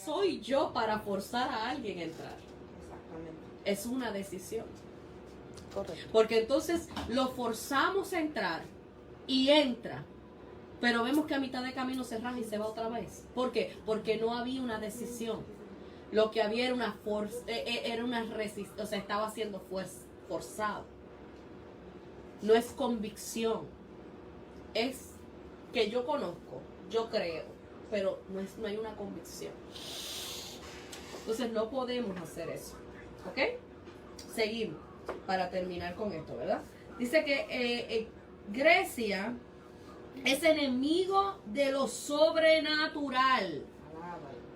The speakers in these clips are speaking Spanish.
soy yo para forzar a alguien a entrar? Exactamente. Es una decisión. Correcto. Porque entonces lo forzamos a entrar y entra, pero vemos que a mitad de camino se raja y se va otra vez. ¿Por qué? Porque no había una decisión. Lo que había era una resistencia, o sea, estaba siendo forzado. No es convicción. Es que yo conozco, yo creo, pero no hay una convicción. Entonces no podemos hacer eso. ¿Ok? Seguimos para terminar con esto, ¿verdad? Dice que Grecia es enemigo de lo sobrenatural.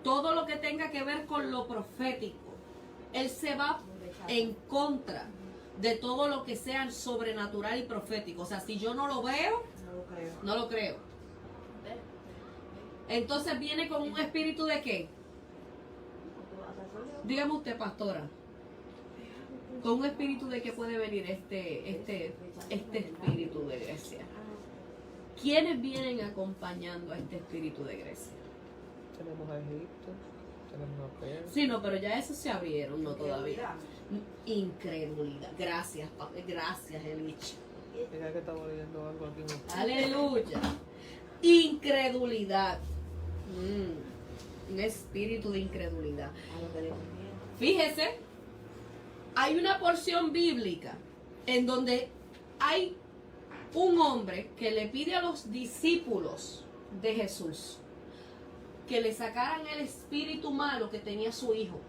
Todo lo que tenga que ver con lo profético. Él se va en contra de todo lo que sea sobrenatural y profético. O sea, si yo no lo veo, no lo creo. Entonces viene con un espíritu de ¿qué? Dígame usted, pastora. ¿Con un espíritu de qué puede venir este espíritu de Grecia? ¿Quiénes vienen acompañando a este espíritu de Grecia? Tenemos a Egipto, tenemos a Persia. Sí, no, pero ya esos se abrieron, no todavía. Incredulidad. Gracias, gracias, Elich. Mira que estaba leyendo algo aquí. Aleluya. Incredulidad. Un espíritu de incredulidad. Fíjese, hay una porción bíblica en donde hay un hombre que le pide a los discípulos de Jesús que le sacaran el espíritu malo que tenía su hijo.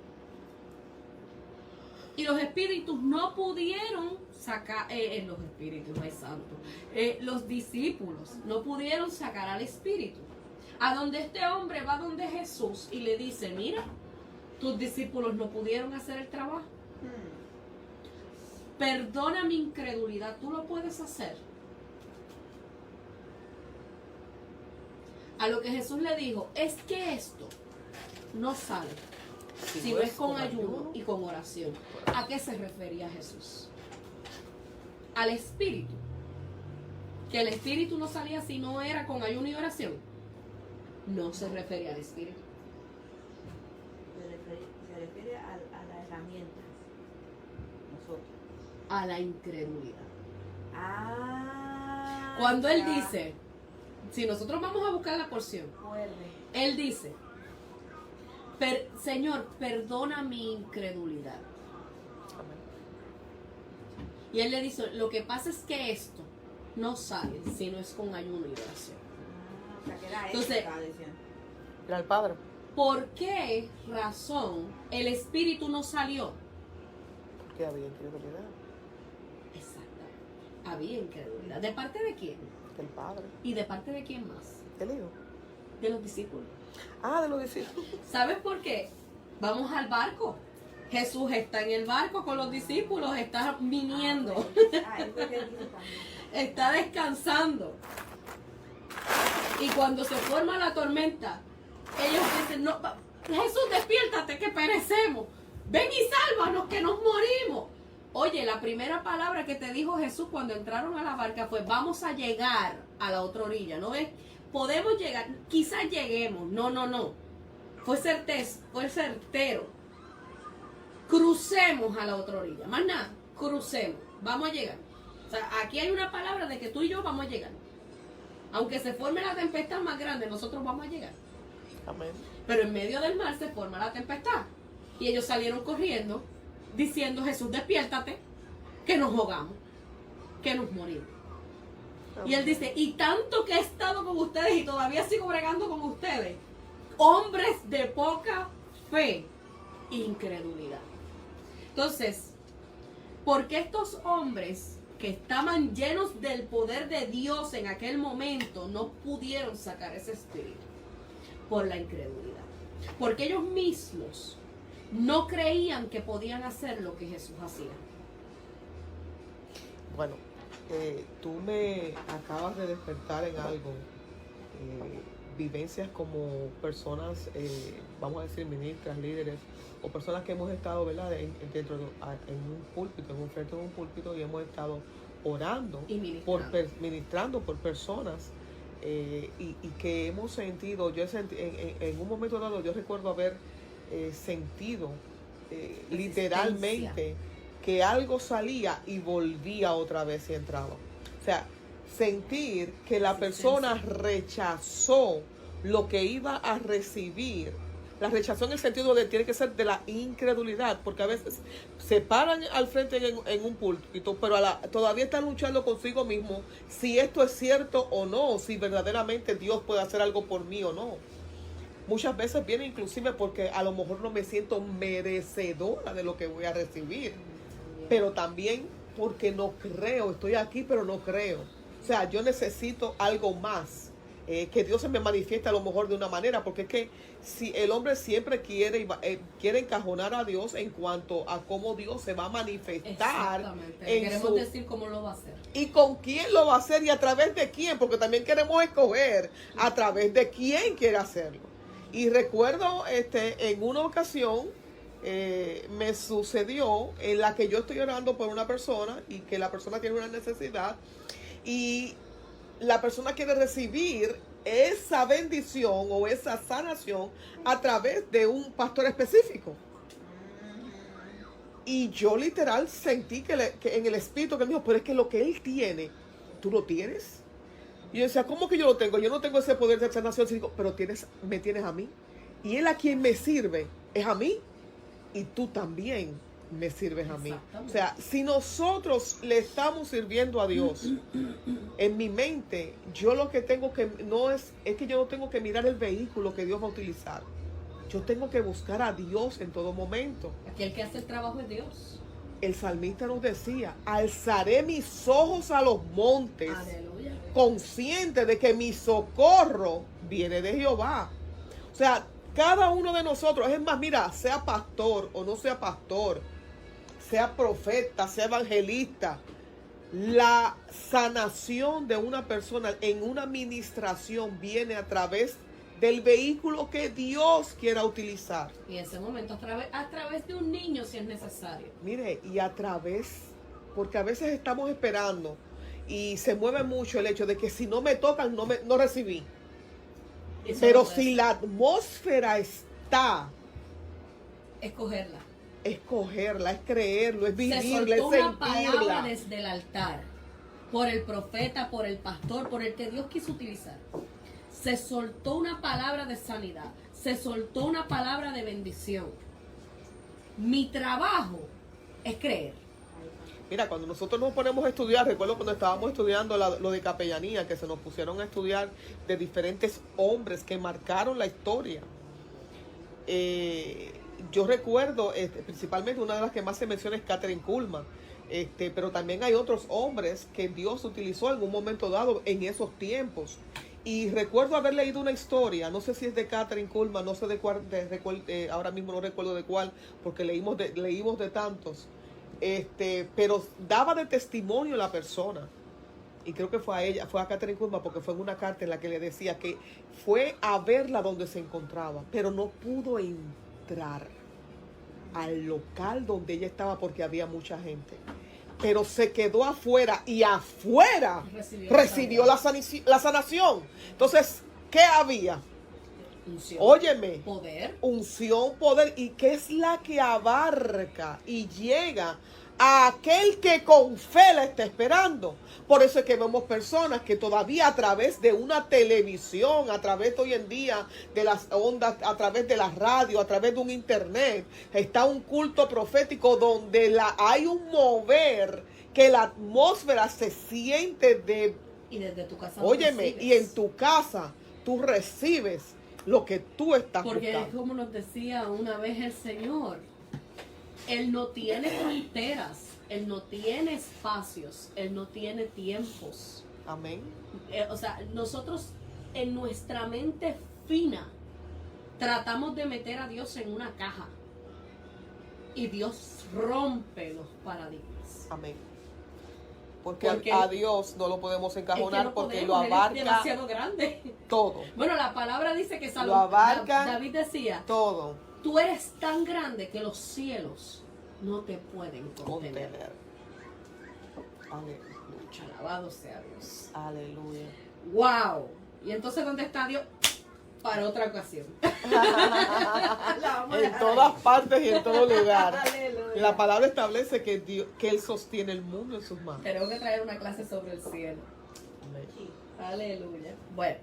Y los espíritus no pudieron sacar, los espíritus, no es santo, los discípulos no pudieron sacar al espíritu. A donde este hombre va donde Jesús y le dice, mira, tus discípulos no pudieron hacer el trabajo. Perdona mi incredulidad, tú lo puedes hacer. A lo que Jesús le dijo, es que esto no sale si no es con ayuno y con oración. ¿A qué se refería Jesús? Al espíritu. Que el espíritu no salía si no era con ayuno y oración. No se refería al espíritu. Se refiere a la herramienta. Nosotros. A la incredulidad. Ah. Cuando él ya. dice, si nosotros vamos a buscar la porción, él dice, Señor, perdona mi incredulidad. Y él le dice, lo que pasa es que esto no sale si no es con ayuno y oración. O sea, que era Entonces, Era el Padre. ¿por qué razón el espíritu no salió? Porque había incredulidad. Exactamente. Había incredulidad. ¿De parte de quién? Del Padre. ¿Y de parte de quién más? Del Hijo. De los discípulos. Ah, de los discípulos. ¿Sabes por qué? Vamos al barco. Jesús está en el barco con los discípulos, está viniendo, está descansando. Y cuando se forma la tormenta, ellos dicen, no, Jesús, despiértate que perecemos. Ven y sálvanos que nos morimos. Oye, la primera palabra que te dijo Jesús cuando entraron a la barca fue, vamos a llegar a la otra orilla. ¿No ves? Podemos llegar, quizás lleguemos. No. Fue certero. Crucemos a la otra orilla. Más nada, crucemos. Vamos a llegar. O sea, aquí hay una palabra de que tú y yo vamos a llegar. Aunque se forme la tempestad más grande, nosotros vamos a llegar. Amén. Pero en medio del mar se forma la tempestad. Y ellos salieron corriendo, diciendo, Jesús, despiértate, que nos ahogamos, que nos morimos. Y él dice, y tanto que he estado con ustedes y todavía sigo bregando con ustedes, hombres de poca fe, incredulidad. Entonces, ¿por qué estos hombres que estaban llenos del poder de Dios en aquel momento no pudieron sacar ese espíritu? Por la incredulidad. Porque ellos mismos no creían que podían hacer lo que Jesús hacía. Bueno, tú me acabas de despertar en algo. Vivencias como personas, vamos a decir, ministras, líderes, o personas que hemos estado, ¿verdad?, en un púlpito, frente de un púlpito, y hemos estado orando, Y ministrando por personas y que hemos sentido, en un momento dado yo recuerdo haber sentido literalmente que algo salía y volvía otra vez y entraba. O sea, sentir que la persona rechazó lo que iba a recibir. La rechazó en el sentido de tiene que ser de la incredulidad, porque a veces se paran al frente en un púlpito, pero todavía están luchando consigo mismo si esto es cierto o no, si verdaderamente Dios puede hacer algo por mí o no. Muchas veces viene inclusive porque a lo mejor no me siento merecedora de lo que voy a recibir, pero también porque no creo, estoy aquí pero no creo. O sea, yo necesito algo más. Que Dios se me manifieste a lo mejor de una manera, porque es que si el hombre siempre quiere encajonar a Dios en cuanto a cómo Dios se va a manifestar. Queremos decir cómo lo va a hacer. Y con quién lo va a hacer y a través de quién, porque también queremos escoger a través de quién quiere hacerlo. Y recuerdo en una ocasión me sucedió en la que yo estoy orando por una persona y que la persona tiene una necesidad y la persona quiere recibir esa bendición o esa sanación a través de un pastor específico. Y yo literal sentí que en el espíritu que me dijo, pero es que lo que él tiene, ¿tú lo tienes? Y yo decía, ¿cómo que yo lo tengo? Yo no tengo ese poder de sanación. Y digo, pero me tienes a mí. Y él a quien me sirve es a mí. Y tú también me sirves a mí. O sea, si nosotros le estamos sirviendo a Dios, en mi mente, yo lo que tengo que es que yo no tengo que mirar el vehículo que Dios va a utilizar. Yo tengo que buscar a Dios en todo momento. Aquí el que hace el trabajo es Dios. El salmista nos decía, alzaré mis ojos a los montes, aleluya, consciente de que mi socorro viene de Jehová. O sea, cada uno de nosotros, es más, mira, sea pastor o no sea pastor, sea profeta, sea evangelista, la sanación de una persona en una administración viene a través del vehículo que Dios quiera utilizar. Y en ese momento a través de un niño si es necesario. Mire, y a través, porque a veces estamos esperando y se mueve mucho el hecho de que si no me tocan no recibí. Eso pero no puede si ser. la atmósfera está, Escogerla. es creerlo, es vivirla, Se es soltó una sentirla. palabra desde el altar, por el profeta, por el pastor, por el que Dios quiso utilizar. Se soltó una palabra de sanidad, se soltó una palabra de bendición. Mi trabajo es creer. Mira, cuando nosotros nos ponemos a estudiar, recuerdo cuando estábamos estudiando lo de capellanía, que se nos pusieron a estudiar de diferentes hombres que marcaron la historia. Yo recuerdo, principalmente una de las que más se menciona es Kathryn Kuhlman, pero también hay otros hombres que Dios utilizó en un momento dado en esos tiempos. Y recuerdo haber leído una historia, no sé si es de Kathryn Kuhlman, no sé de cuál, ahora mismo no recuerdo de cuál, porque leímos de tantos. Pero daba de testimonio la persona, y creo que fue a Kathryn Kuhlman, porque fue en una carta en la que le decía que fue a verla donde se encontraba, pero no pudo entrar al local donde ella estaba porque había mucha gente, pero se quedó afuera y afuera recibió la sanación. Entonces, ¿qué había? Unción, Óyeme, poder, unción, poder, y que es la que abarca y llega a aquel que con fe la está esperando. Por eso es que vemos personas que todavía a través de una televisión, a través de hoy en día de las ondas, a través de la radio, a través de un internet, está un culto profético donde hay un mover que la atmósfera se siente y desde tu casa óyeme, y en tu casa tú recibes lo que tú estás porque buscando. es como nos decía una vez el Señor, Él no tiene fronteras, Él no tiene espacios, Él no tiene tiempos. Amén. O sea, nosotros en nuestra mente fina tratamos de meter a Dios en una caja y Dios rompe los paradigmas. Amén. Porque Porque a Dios no lo podemos encajonar, es que no porque podemos, lo Él es abarca demasiado grande. todo. Bueno, la palabra dice que Lo abarca David decía, todo. tú eres tan grande que los cielos no te pueden contener. Aleluya. Alabado sea Dios. Aleluya. Wow. Y entonces, ¿dónde está Dios? Para otra ocasión. La vamos a En dejar todas ahí. partes y en todo lugar. Aleluya. La palabra establece que que Él sostiene el mundo en sus manos. Tenemos que traer una clase sobre el cielo. Sí. Aleluya. Bueno,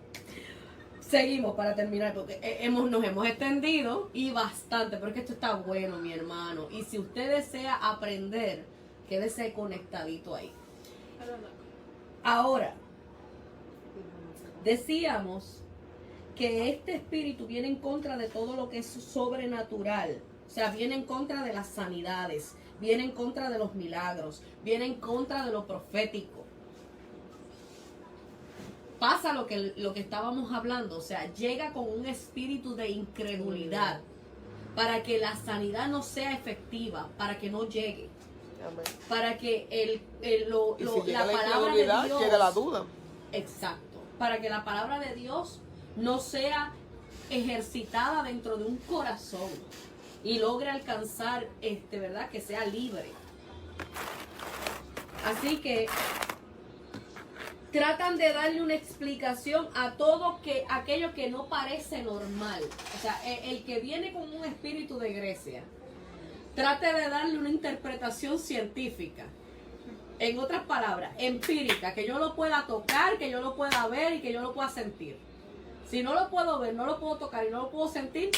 seguimos para terminar porque nos hemos extendido y bastante, porque esto está bueno, mi hermano. Y si usted desea aprender, quédese conectadito ahí. Ahora, decíamos que este espíritu viene en contra de todo lo que es sobrenatural. O sea, viene en contra de las sanidades, viene en contra de los milagros, viene en contra de lo profético. Pasa lo que estábamos hablando, o sea, llega con un espíritu de incredulidad para que la sanidad no sea efectiva, para que no llegue, Amén. para que Y si llega la la palabra de incredulidad, Dios, llega la duda. exacto, para que la palabra de Dios no sea ejercitada dentro de un corazón y logre alcanzar, ¿verdad? Que sea libre. Así que tratan de darle una explicación a todo aquello que no parece normal. O sea, el que viene con un espíritu de Grecia, trate de darle una interpretación científica. En otras palabras, empírica, que yo lo pueda tocar, que yo lo pueda ver y que yo lo pueda sentir. Si no lo puedo ver, no lo puedo tocar y no lo puedo sentir,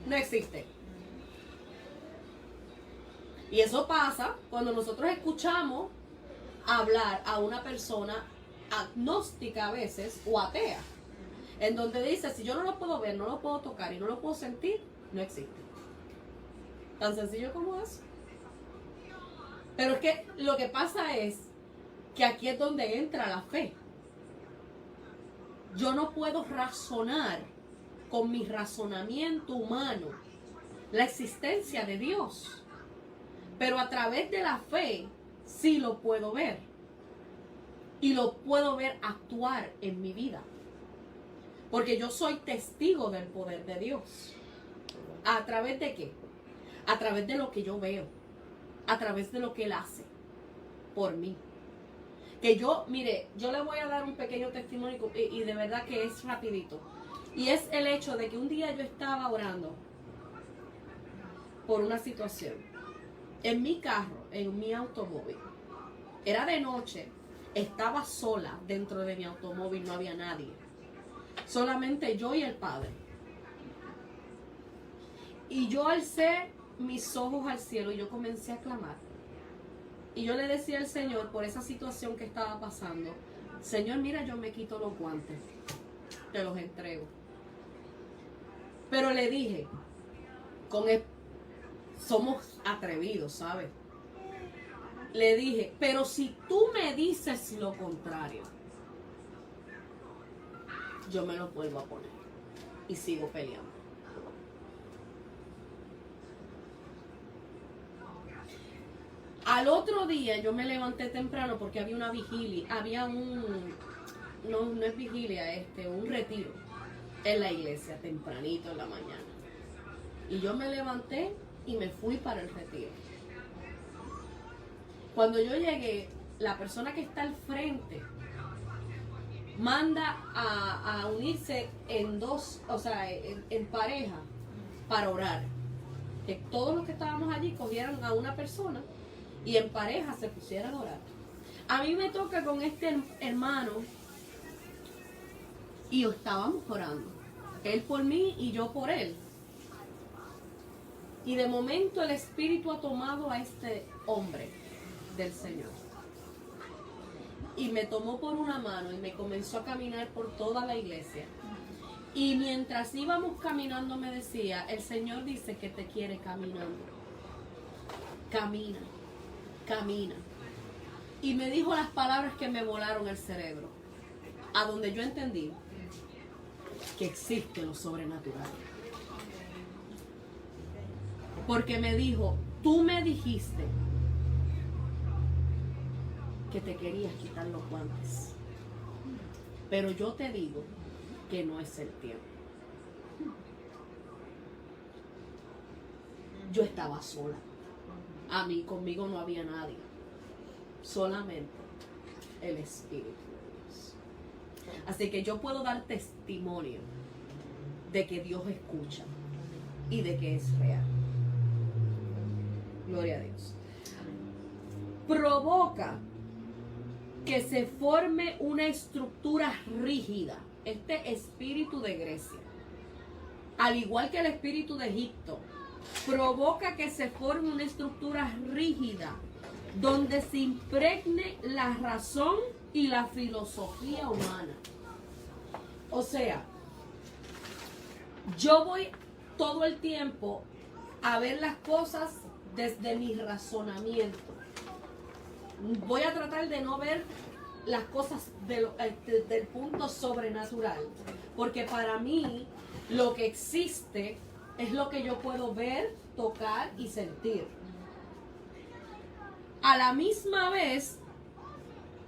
no existe. Y eso pasa cuando nosotros escuchamos hablar a una persona agnóstica a veces o atea, en donde dice, si yo no lo puedo ver, no lo puedo tocar y no lo puedo sentir, no existe. Tan sencillo como eso. Pero es que lo que pasa es que aquí es donde entra la fe. Yo no puedo razonar con mi razonamiento humano la existencia de Dios, pero a través de la fe sí lo puedo ver y lo puedo ver actuar en mi vida, porque yo soy testigo del poder de Dios. ¿A través de qué? A través de lo que yo veo, a través de lo que Él hace por mí. Que yo, mire, yo le voy a dar un pequeño testimonio y de verdad que es rapidito. Y es el hecho de que un día yo estaba orando por una situación en mi carro, en mi automóvil. Era de noche, estaba sola dentro de mi automóvil, no había nadie. Solamente yo y el Padre. Y yo alcé mis ojos al cielo y yo comencé a clamar. Y yo le decía al Señor, por esa situación que estaba pasando, Señor, mira, yo me quito los guantes, te los entrego. Pero le dije, somos atrevidos, ¿sabes? Le dije, pero si tú me dices lo contrario, yo me los vuelvo a poner y sigo peleando. Al otro día yo me levanté temprano porque había una vigilia, no es vigilia, un retiro en la iglesia tempranito en la mañana. Y yo me levanté y me fui para el retiro. Cuando yo llegué, la persona que está al frente manda a unirse en dos, o sea, en pareja para orar. Que todos los que estábamos allí cogieran a una persona y en pareja se pusieran a orar. A mí me toca con este hermano y estábamos orando. Él por mí y yo por él. Y de momento el Espíritu ha tomado a este hombre del Señor. Y me tomó por una mano y me comenzó a caminar por toda la iglesia. Y mientras íbamos caminando me decía, el Señor dice que te quiere caminando. Camina, camina. Y me dijo las palabras que me volaron el cerebro. A donde yo entendí que existe lo sobrenatural. Porque me dijo, tú me dijiste que te querías quitar los guantes. Pero yo te digo que no es el tiempo. Yo estaba sola. Conmigo no había nadie. Solamente el Espíritu de Dios. Así que yo puedo dar testimonio de que Dios escucha y de que es real. Gloria a Dios. Provoca que se forme una estructura rígida. Este espíritu de Grecia, al igual que el espíritu de Egipto, provoca que se forme una estructura rígida donde se impregne la razón y la filosofía humana. O sea, yo voy todo el tiempo a ver las cosas desde mi razonamiento. Voy a tratar de no ver las cosas del punto sobrenatural, porque para mí lo que existe es lo que yo puedo ver, tocar y sentir. A la misma vez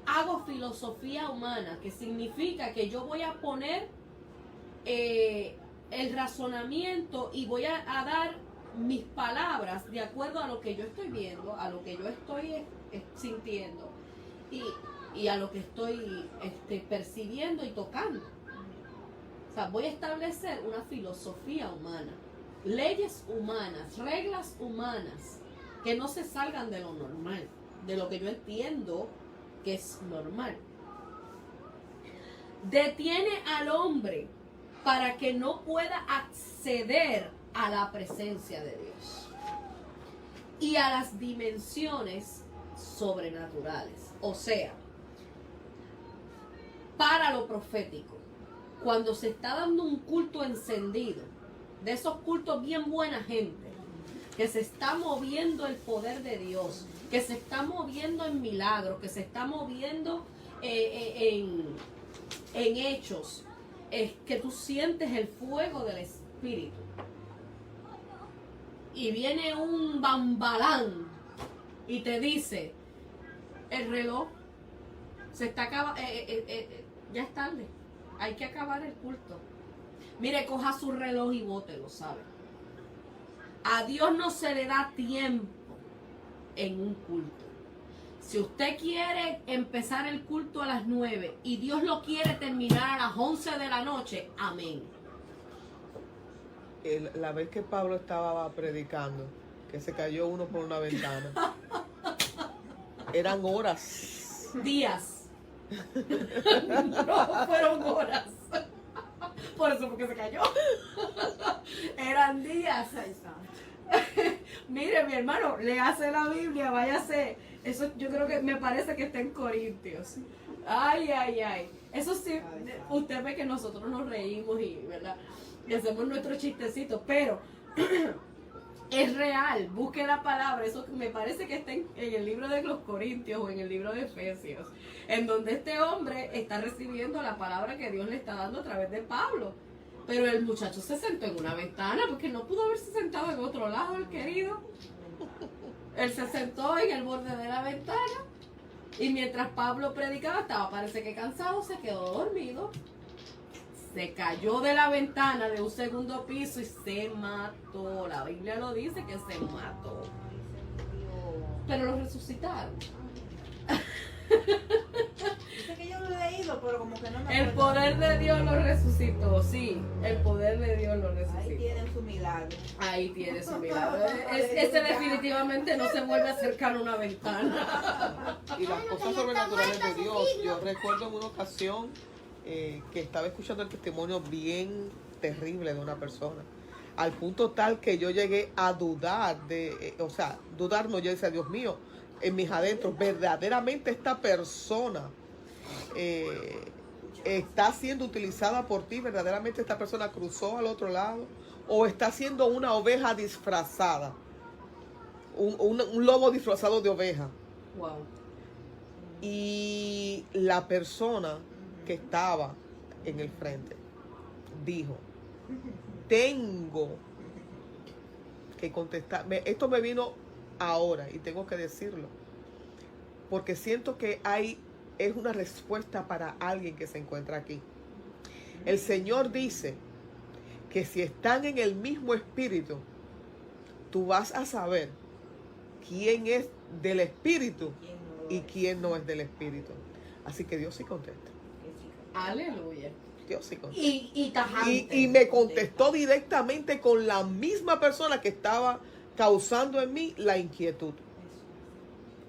hago filosofía humana, que significa que yo voy a poner el razonamiento y voy a dar mis palabras de acuerdo a lo que yo estoy viendo, a lo que yo estoy sintiendo y a lo que estoy percibiendo y tocando. O sea, voy a establecer una filosofía humana, leyes humanas, reglas humanas que no se salgan de lo normal, de lo que yo entiendo que es normal. Detiene al hombre para que no pueda acceder a la presencia de Dios y a las dimensiones sobrenaturales. O sea, para lo profético, cuando se está dando un culto encendido, de esos cultos bien buena gente, que se está moviendo el poder de Dios, que se está moviendo en milagros, que se está moviendo en hechos, es que tú sientes el fuego del Espíritu. Y viene un bambalán y te dice, el reloj se está acabando, ya es tarde, hay que acabar el culto. Mire, coja su reloj y bótelo, ¿sabe? A Dios no se le da tiempo en un culto. Si usted quiere empezar el culto a las 9 y Dios lo quiere terminar a las 11 de la noche, amén. La vez que Pablo estaba predicando, que se cayó uno por una ventana, eran horas. Días. No fueron horas. Por eso porque se cayó. Eran días. Mire, mi hermano, léase la Biblia, váyase. Eso yo creo que me parece que está en Corintios. Ay, ay, ay. Eso sí, usted ve que nosotros nos reímos ¿verdad? Y hacemos nuestros chistecitos, pero es real. Busque la palabra. Eso me parece que está en el libro de los Corintios o en el libro de Efesios, en donde este hombre está recibiendo la palabra que Dios le está dando a través de Pablo. Pero el muchacho se sentó en una ventana porque no pudo haberse sentado en otro lado, el querido. Él se sentó en el borde de la ventana y mientras Pablo predicaba, parece que cansado, se quedó dormido. Se cayó de la ventana de un segundo piso y se mató. La Biblia lo dice que se mató. Pero lo resucitaron. Dice que yo lo he leído, pero como que no me El acuerdo. poder de Dios lo resucitó, sí. El poder de Dios lo Ahí resucitó. tienen su milagro. Ahí tiene su milagro. Ese definitivamente no se vuelve a acercar a una ventana. Y las cosas sobrenaturales de Dios. Yo recuerdo en una ocasión que estaba escuchando el testimonio bien terrible de una persona, al punto tal que yo llegué a dudar dudar no, yo decía, Dios mío, en mis adentros, verdaderamente esta persona está siendo utilizada por ti, verdaderamente esta persona cruzó al otro lado, o está siendo una oveja disfrazada, un lobo disfrazado de oveja. Wow. Y la persona que estaba en el frente dijo, tengo que contestar. Esto me vino ahora y tengo que decirlo, porque siento que es una respuesta para alguien que se encuentra aquí. El Señor dice que si están en el mismo espíritu, tú vas a saber quién es del espíritu y quién no es del espíritu. Así que Dios sí contesta. Aleluya. Dios sí contesta. Y tajante. Y me contestó directamente con la misma persona que estaba causando en mí la inquietud.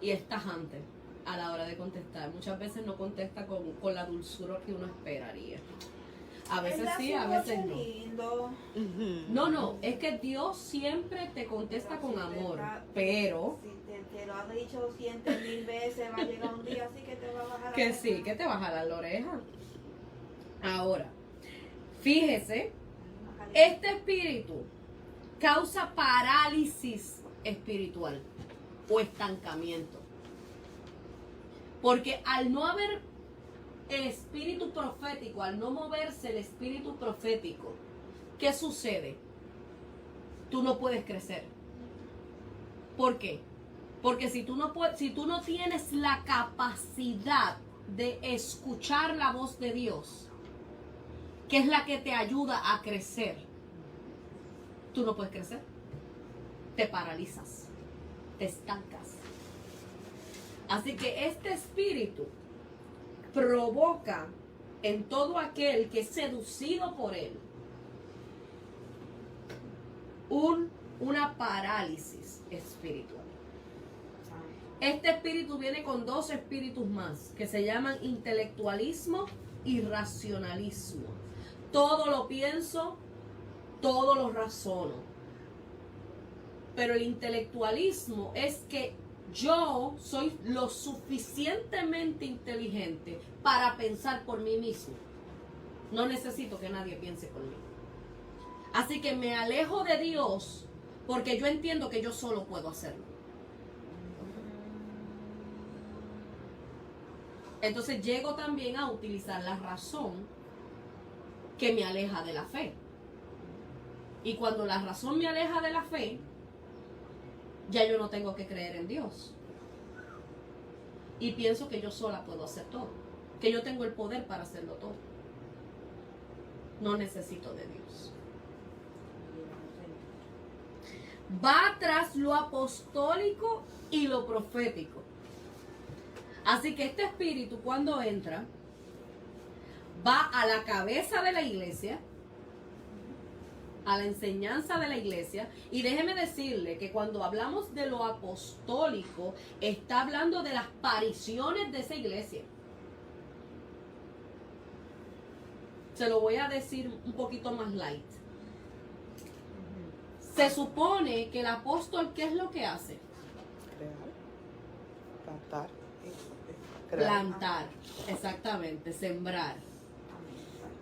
Y es tajante a la hora de contestar. Muchas veces no contesta con la dulzura que uno esperaría. A veces sí, a veces no. Lindo. No, es que Dios siempre te contesta con amor, pero Si te lo has dicho 100.000 veces, va a llegar un día así que te va a bajar. que sí, que te va a jalar la oreja. Ahora, fíjese, este espíritu causa parálisis espiritual o estancamiento. Porque al no haber el espíritu profético, al no moverse el espíritu profético, ¿qué sucede? Tú no puedes crecer. ¿Por qué? Porque si tú no tienes la capacidad de escuchar la voz de Dios, que es la que te ayuda a crecer, tú no puedes crecer. Te paralizas, te estancas. Así que este espíritu provoca en todo aquel que es seducido por él una parálisis espiritual. Este espíritu viene con dos espíritus más que se llaman intelectualismo y racionalismo. Todo lo pienso, todo lo razono. Pero el intelectualismo es que yo soy lo suficientemente inteligente para pensar por mí mismo. No necesito que nadie piense por mí. Así que me alejo de Dios porque yo entiendo que yo solo puedo hacerlo. Entonces llego también a utilizar la razón que me aleja de la fe. Y cuando la razón me aleja de la fe, ya yo no tengo que creer en Dios. Y pienso que yo sola puedo hacer todo. Que yo tengo el poder para hacerlo todo. No necesito de Dios. Va tras lo apostólico y lo profético. Así que este espíritu cuando entra, va a la cabeza de la iglesia, a la enseñanza de la iglesia. Y déjeme decirle que cuando hablamos de lo apostólico, está hablando de las apariciones de esa iglesia. Se lo voy a decir un poquito más light. Se supone que el apóstol, ¿qué es lo que hace? Crear, plantar, Plantar, exactamente, sembrar.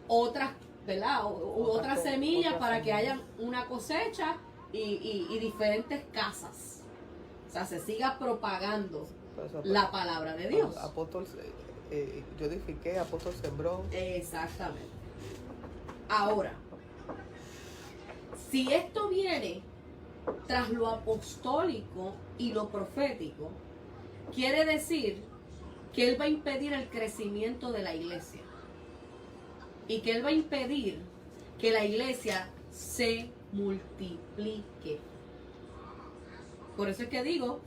Otras, ¿verdad? Otras semillas para que haya una cosecha y diferentes casas. O sea, se siga propagando la palabra de Dios. Apóstol, yo edifiqué, apóstol sembró. Exactamente. Ahora, si esto viene tras lo apostólico y lo profético, quiere decir que Él va a impedir el crecimiento de la iglesia. Y que Él va a impedir que la iglesia se multiplique. Por eso es que digo,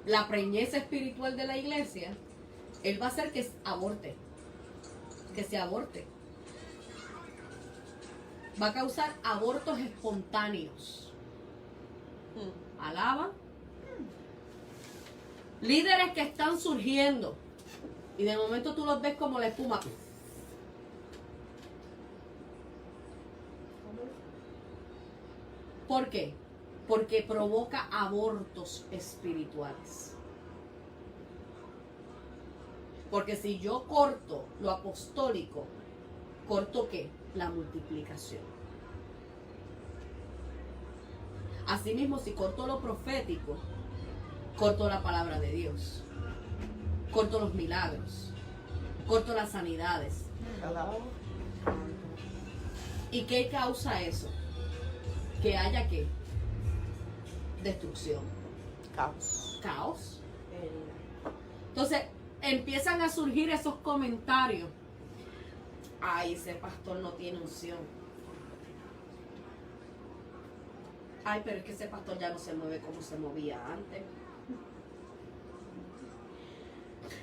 la preñez espiritual de la iglesia, Él va a hacer que aborte. Que se aborte. Va a causar abortos espontáneos. Alaba. Líderes que están surgiendo. Y de momento tú los ves como la espuma. ¿Por qué? Porque provoca abortos espirituales. Porque si yo corto lo apostólico, ¿corto qué? La multiplicación. Asimismo, si corto lo profético, corto la palabra de Dios. Corto los milagros. Corto las sanidades. ¿Y qué causa eso? Que haya ¿qué? Destrucción. Caos. Caos. Entonces empiezan a surgir esos comentarios. Ay, ese pastor no tiene unción. Ay, pero es que ese pastor ya no se mueve como se movía antes.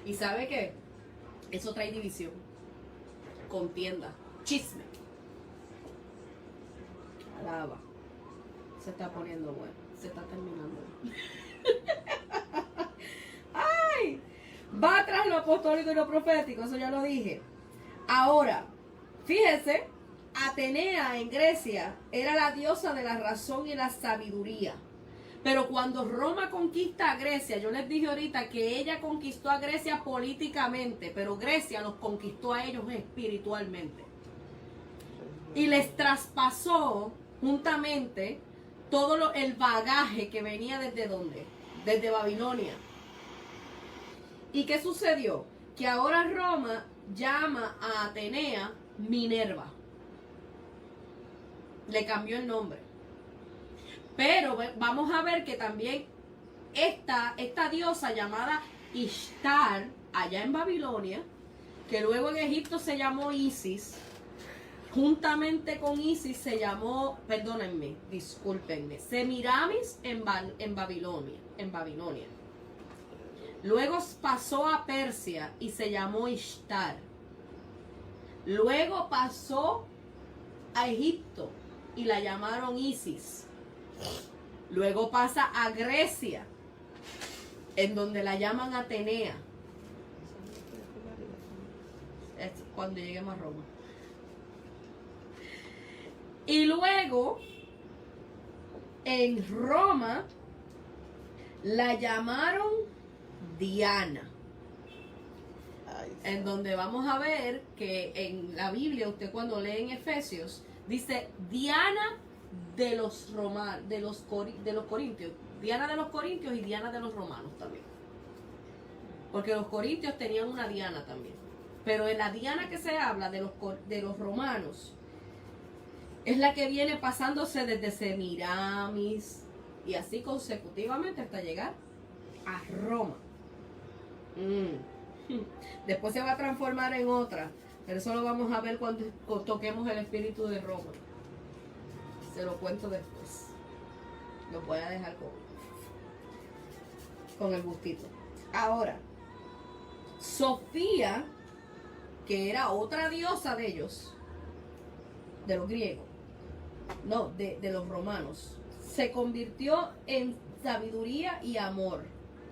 ¿Y sabe qué? Eso trae división. contienda, chisme. Alaba. Se está poniendo bueno, se está terminando. ¡Ay! Va tras lo apostólico y lo profético, eso ya lo dije. Ahora, fíjese, Atenea en Grecia era la diosa de la razón y la sabiduría. Pero cuando Roma conquista a Grecia, yo les dije ahorita que ella conquistó a Grecia políticamente, pero Grecia los conquistó a ellos espiritualmente. Y les traspasó juntamente todo el bagaje que venía desde ¿dónde? Desde Babilonia. ¿Y qué sucedió? Que ahora Roma llama a Atenea Minerva. Le cambió el nombre. Pero vamos a ver que también esta diosa llamada Ishtar, allá en Babilonia, que luego en Egipto se llamó Isis, juntamente con Isis se llamó, perdónenme, discúlpenme, Semiramis en Babilonia. Luego pasó a Persia y se llamó Ishtar. Luego pasó a Egipto y la llamaron Isis. Luego pasa a Grecia, en donde la llaman Atenea. Es cuando lleguemos a Roma. Y luego, en Roma, la llamaron Diana. En donde vamos a ver que en la Biblia, usted cuando lee en Efesios, dice Diana de los corintios. Diana de los corintios y Diana de los romanos también. Porque los corintios tenían una Diana también. Pero en la Diana que se habla de los romanos, es la que viene pasándose desde Semiramis y así consecutivamente hasta llegar a Roma. Después se va a transformar en otra, pero eso lo vamos a ver cuando toquemos el espíritu de Roma. Se lo cuento después. Lo voy a dejar con el gustito. Ahora, Sofía, que era otra diosa de ellos, de los griegos, no, de los romanos, se convirtió en sabiduría y amor.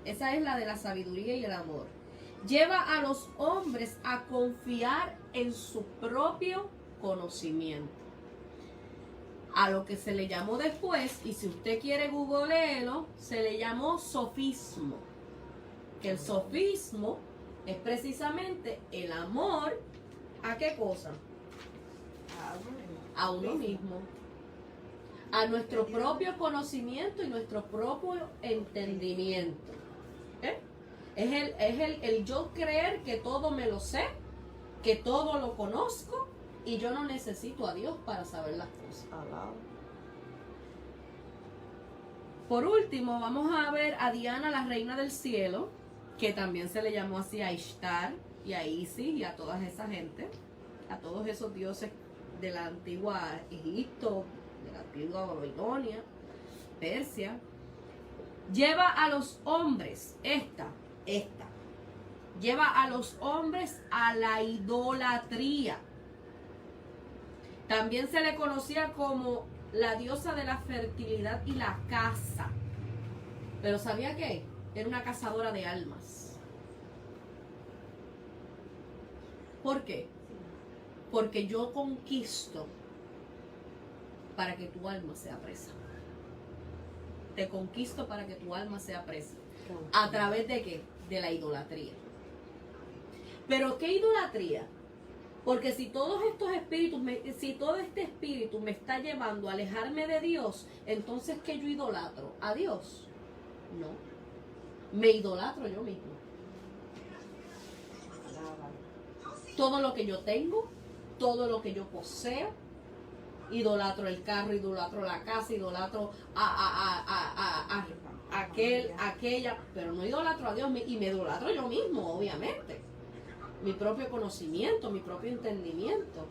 Esa es la de la sabiduría y el amor. Lleva a los hombres a confiar en su propio conocimiento. A lo que se le llamó después, y si usted quiere googlearlo, se le llamó sofismo. Que el sofismo es precisamente el amor, ¿a qué cosa? A uno mismo. A nuestro propio conocimiento y nuestro propio entendimiento. Es el yo creer que todo me lo sé, que todo lo conozco y yo no necesito a Dios para saber las cosas. Por último, vamos a ver a Diana, la reina del cielo, que también se le llamó así a Ishtar y a Isis y a toda esa gente, a todos esos dioses de la antigua Egipto, de la antigua Babilonia, Persia. Lleva a los hombres, lleva a los hombres a la idolatría. También se le conocía como la diosa de la fertilidad y la caza. Pero ¿sabía qué? Era una cazadora de almas. ¿Por qué? Porque yo conquisto para que tu alma sea presa. Te conquisto para que tu alma sea presa. ¿A través de qué? De la idolatría. ¿Pero qué idolatría? Porque si todos estos espíritus, si todo este espíritu me está llevando a alejarme de Dios, entonces ¿qué yo idolatro? ¿A Dios? No. Me idolatro yo mismo. Todo lo que yo tengo, todo lo que yo poseo, idolatro el carro, idolatro la casa, idolatro aquella, pero no idolatro a Dios y me idolatro yo mismo, obviamente. Mi propio conocimiento, mi propio entendimiento.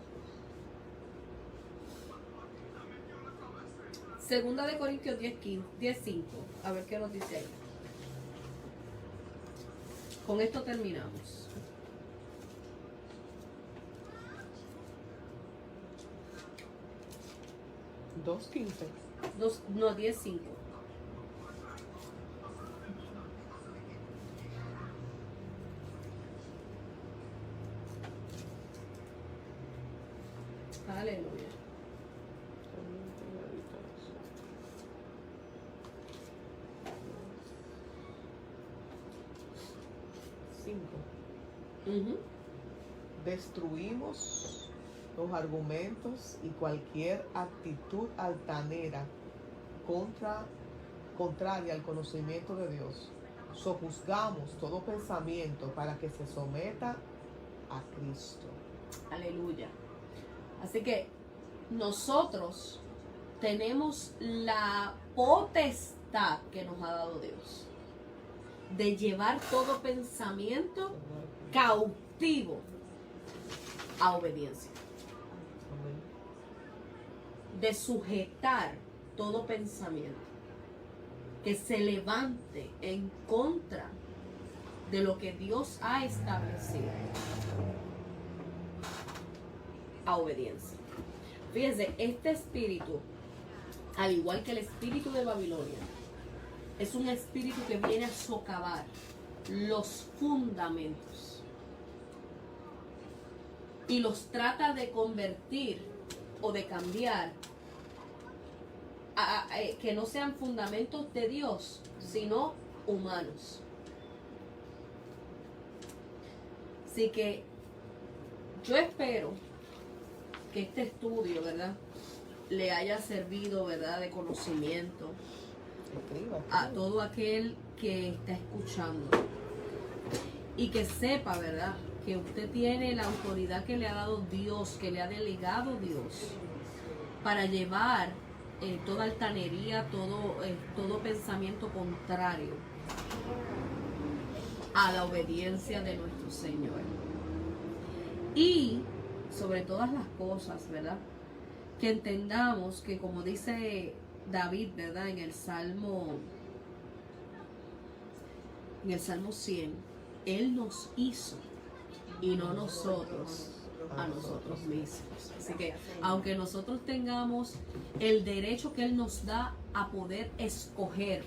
Segunda de Corintios 10:5. A ver qué nos dice ahí. Con esto terminamos. 2:15. 10:5. Aleluya. 5. Ujú. Destruimos los argumentos y cualquier actitud altanera contraria al conocimiento de Dios. Sojuzgamos todo pensamiento para que se someta a Cristo. Aleluya. Así que nosotros tenemos la potestad que nos ha dado Dios de llevar todo pensamiento cautivo a obediencia, Amén. de sujetar todo pensamiento que se levante en contra de lo que Dios ha establecido a obediencia. Fíjense, este espíritu, al igual que el espíritu de Babilonia, es un espíritu que viene a socavar los fundamentos y los trata de convertir o de cambiar a que no sean fundamentos de Dios, sino humanos. Así que yo espero que este estudio, ¿verdad?, le haya servido, ¿verdad?, de conocimiento Escriba, a escriba. todo aquel que está escuchando y que sepa, ¿verdad?, que usted tiene la autoridad que le ha dado Dios, que le ha delegado Dios para llevar toda altanería, todo pensamiento contrario a la obediencia de nuestro Señor. Y sobre todas las cosas, ¿verdad?, que entendamos que, como dice David, ¿verdad?, en el Salmo 100, Él nos hizo y no nosotros a nosotros mismos. Así que, aunque nosotros tengamos el derecho que Él nos da a poder escoger,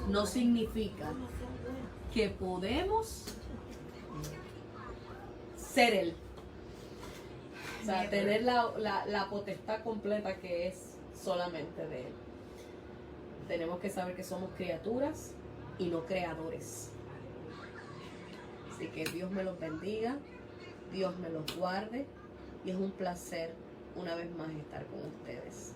no significa que podemos ser Él. O sea, tener la potestad completa que es solamente de Él. Tenemos que saber que somos criaturas y no creadores. Así que Dios me los bendiga, Dios me los guarde, y es un placer una vez más estar con ustedes.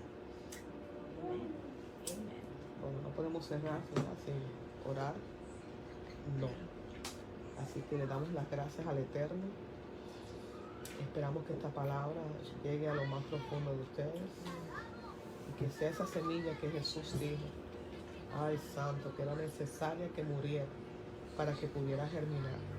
Bueno, no podemos cerrar, ¿verdad?, sin orar. No. Así que le damos las gracias al Eterno. Esperamos que esta palabra llegue a lo más profundo de ustedes y que sea esa semilla que Jesús dijo, ay santo, que era necesaria que muriera para que pudiera germinar.